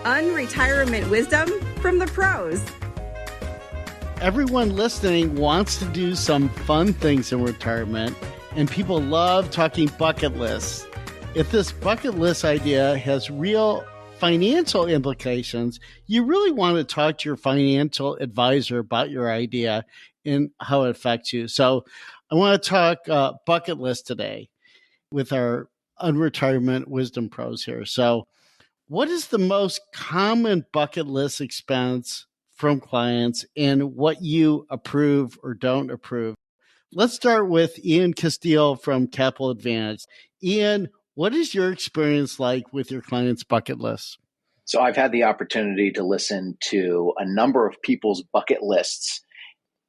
Unretirement wisdom from the pros. Everyone listening wants to do some fun things in retirement, and people love talking bucket lists. If this bucket list idea has real financial implications, you really want to talk to your financial advisor about your idea and how it affects you. So I want to talk bucket list today with our Unretirement Wisdom Pros here. So what is the most common bucket list expense from clients and what you approve or don't approve? Let's start with Ian Castille from Capital Advantage. Ian, what is your experience like with your clients' bucket lists? So I've had the opportunity to listen to a number of people's bucket lists.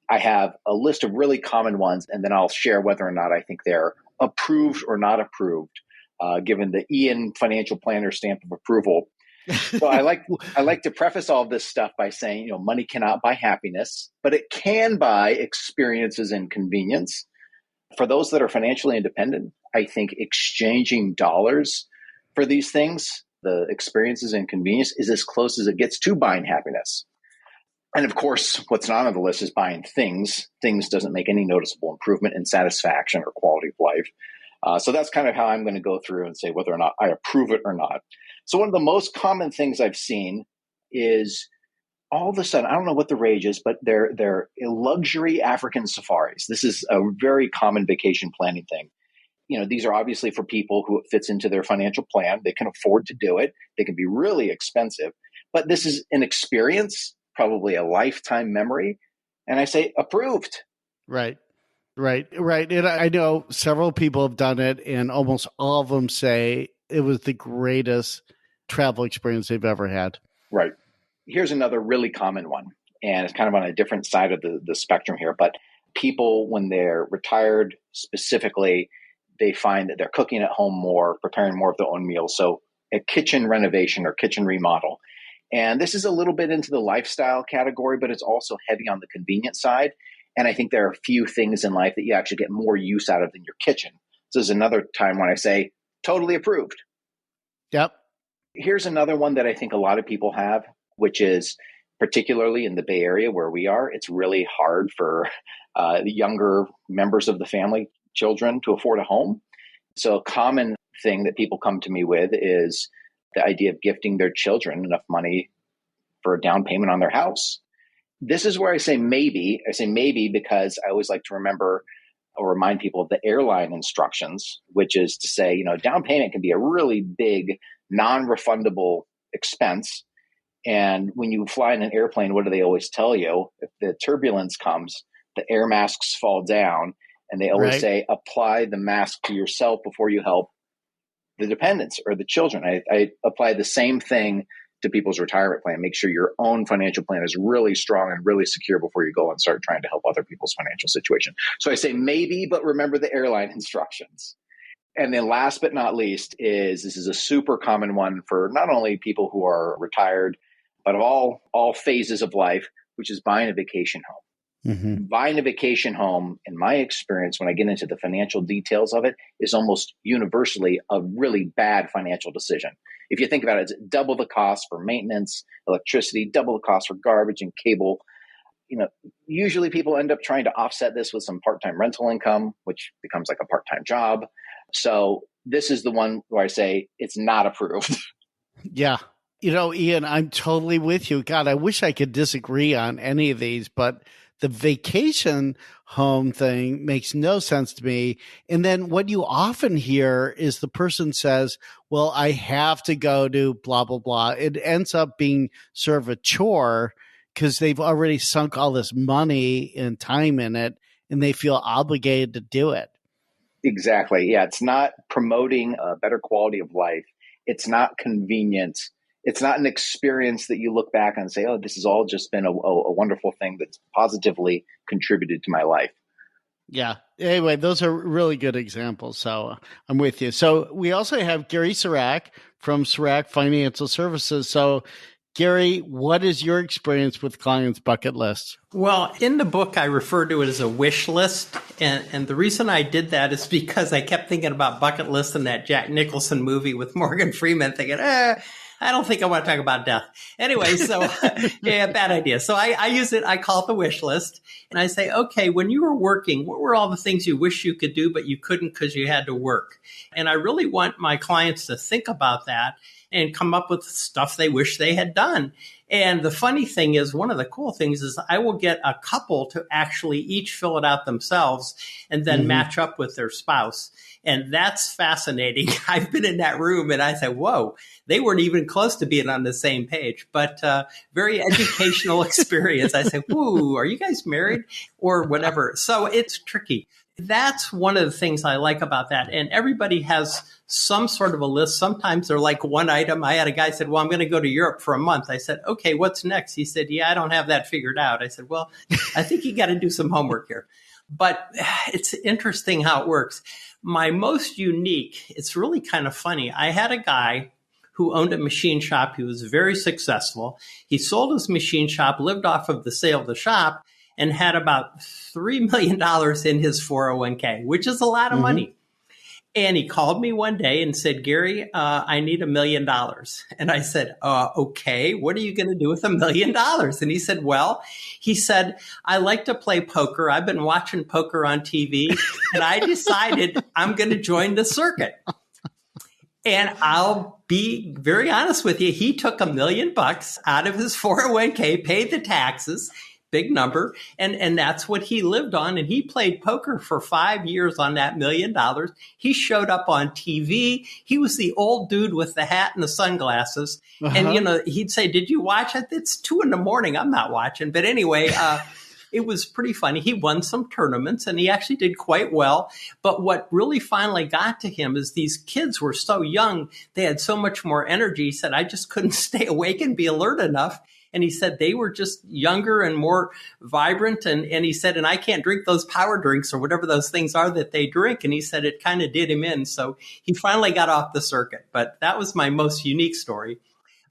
I have a list of really common ones, and then I'll share whether or not I think they're approved or not approved, given the Ian financial planner stamp of approval. So I like to preface all of this stuff by saying, money cannot buy happiness, but it can buy experiences and convenience. For those that are financially independent, I think exchanging dollars for these things, the experiences and convenience, is as close as it gets to buying happiness. And of course, what's not on the list is buying things. Things doesn't make any noticeable improvement in satisfaction or quality of life. So that's kind of how I'm going to go through and say whether or not I approve it or not. So one of the most common things I've seen is all of a sudden, I don't know what the rage is, but they're luxury African safaris. This is a very common vacation planning thing. These are obviously for people who it fits into their financial plan. They can afford to do it. They can be really expensive, but this is an experience, probably a lifetime memory. And I say approved. Right. And I know several people have done it, and almost all of them say it was the greatest travel experience they've ever had. Right. Here's another really common one, and it's kind of on a different side of the spectrum here. But people, when they're retired specifically, they find that they're cooking at home more, preparing more of their own meals. So a kitchen renovation or kitchen remodel. And this is a little bit into the lifestyle category, but it's also heavy on the convenience side. And I think there are a few things in life that you actually get more use out of than your kitchen. So there's another time when I say totally approved. Yep. Here's another one that I think a lot of people have, which is particularly in the Bay Area where we are, it's really hard for the younger members of the family, children, to afford a home. So a common thing that people come to me with is the idea of gifting their children enough money for a down payment on their house. This is where I say maybe. I say maybe because I always like to remember or remind people of the airline instructions, which is to say, down payment can be a really big, non-refundable expense. And when you fly in an airplane, what do they always tell you? If the turbulence comes, the air masks fall down, and they always say, apply the mask to yourself before you help the dependents or the children. I apply the same thing to people's retirement plan. Make sure your own financial plan is really strong and really secure before you go and start trying to help other people's financial situation. So I say maybe, but remember the airline instructions. And then last but not least this is a super common one for not only people who are retired, but of all phases of life, which is buying a vacation home. Mm-hmm. Buying a vacation home, in my experience, when I get into the financial details of it, is almost universally a really bad financial decision. If you think about it, it's double the cost for maintenance, electricity, double the cost for garbage and cable. Usually people end up trying to offset this with some part-time rental income, which becomes like a part-time job. So this is the one where I say it's not approved. Yeah. Ian, I'm totally with you. God, I wish I could disagree on any of these, but the vacation home thing makes no sense to me. And then what you often hear is the person says, well, I have to go to blah, blah, blah. It ends up being sort of a chore because they've already sunk all this money and time in it, and they feel obligated to do it. Exactly. Yeah. It's not promoting a better quality of life. It's not convenient. It's not an experience that you look back and say, oh, this has all just been a wonderful thing that's positively contributed to my life. Yeah. Anyway, those are really good examples. So I'm with you. So we also have Gary Sirak from Sirak Financial Services. So Gary, what is your experience with clients' bucket lists? Well, in the book, I refer to it as a wish list. And the reason I did that is because I kept thinking about bucket lists in that Jack Nicholson movie with Morgan Freeman, thinking, I don't think I want to talk about death. Anyway, so yeah, bad idea. So I use it. I call it the wish list. And I say, okay, when you were working, what were all the things you wish you could do, but you couldn't because you had to work? And I really want my clients to think about that and come up with stuff they wish they had done. And the funny thing is, one of the cool things is I will get a couple to actually each fill it out themselves and then match up with their spouse. And that's fascinating. I've been in that room and I said, whoa, they weren't even close to being on the same page, but very educational experience. I said, whoo, are you guys married or whatever? So it's tricky. That's one of the things I like about that. And everybody has some sort of a list. Sometimes they're like one item. I had a guy said, well, I'm going to go to Europe for a month. I said, okay, what's next? He said, yeah, I don't have that figured out. I said, well, I think you got to do some homework here. But it's interesting how it works. My most unique, it's really kind of funny. I had a guy who owned a machine shop. He was very successful. He sold his machine shop, lived off of the sale of the shop, and had about $3 million in his 401k, which is a lot of money. And he called me one day and said, Gary, I need $1 million. And I said, okay, what are you going to do with $1 million? And he said, well, I like to play poker. I've been watching poker on TV and I decided I'm going to join the circuit. And I'll be very honest with you. He took $1 million out of his 401k, paid the taxes, big number. And that's what he lived on. And he played poker for 5 years on that $1 million. He showed up on TV. He was the old dude with the hat and the sunglasses. And, he'd say, did you watch it? It's 2 a.m. I'm not watching. But anyway, it was pretty funny. He won some tournaments and he actually did quite well. But what really finally got to him is these kids were so young. They had so much more energy. He said, I just couldn't stay awake and be alert enough. And he said they were just younger and more vibrant. And he said, and I can't drink those power drinks or whatever those things are that they drink. And he said it kind of did him in. So he finally got off the circuit. But that was my most unique story.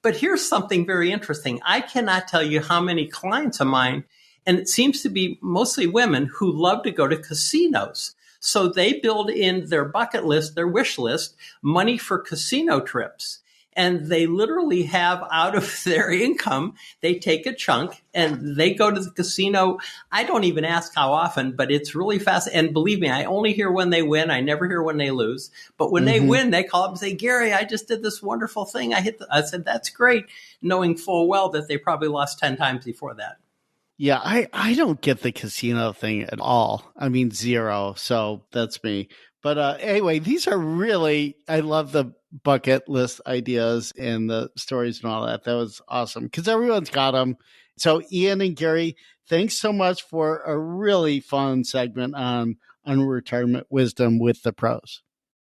But here's something very interesting. I cannot tell you how many clients of mine, and it seems to be mostly women, who love to go to casinos. So they build in their bucket list, their wish list, money for casino trips. And they literally have, out of their income, they take a chunk and they go to the casino. I don't even ask how often, but it's really fast. And believe me, I only hear when they win. I never hear when they lose. But when they win, they call up and say, Gary, I just did this wonderful thing. I said, that's great, knowing full well that they probably lost 10 times before that. Yeah, I don't get the casino thing at all. I mean, zero. So that's me. But anyway, these are really, I love the bucket list ideas and the stories and all that. That was awesome because everyone's got them. So Ian and Gary, thanks so much for a really fun segment on retirement wisdom with the pros.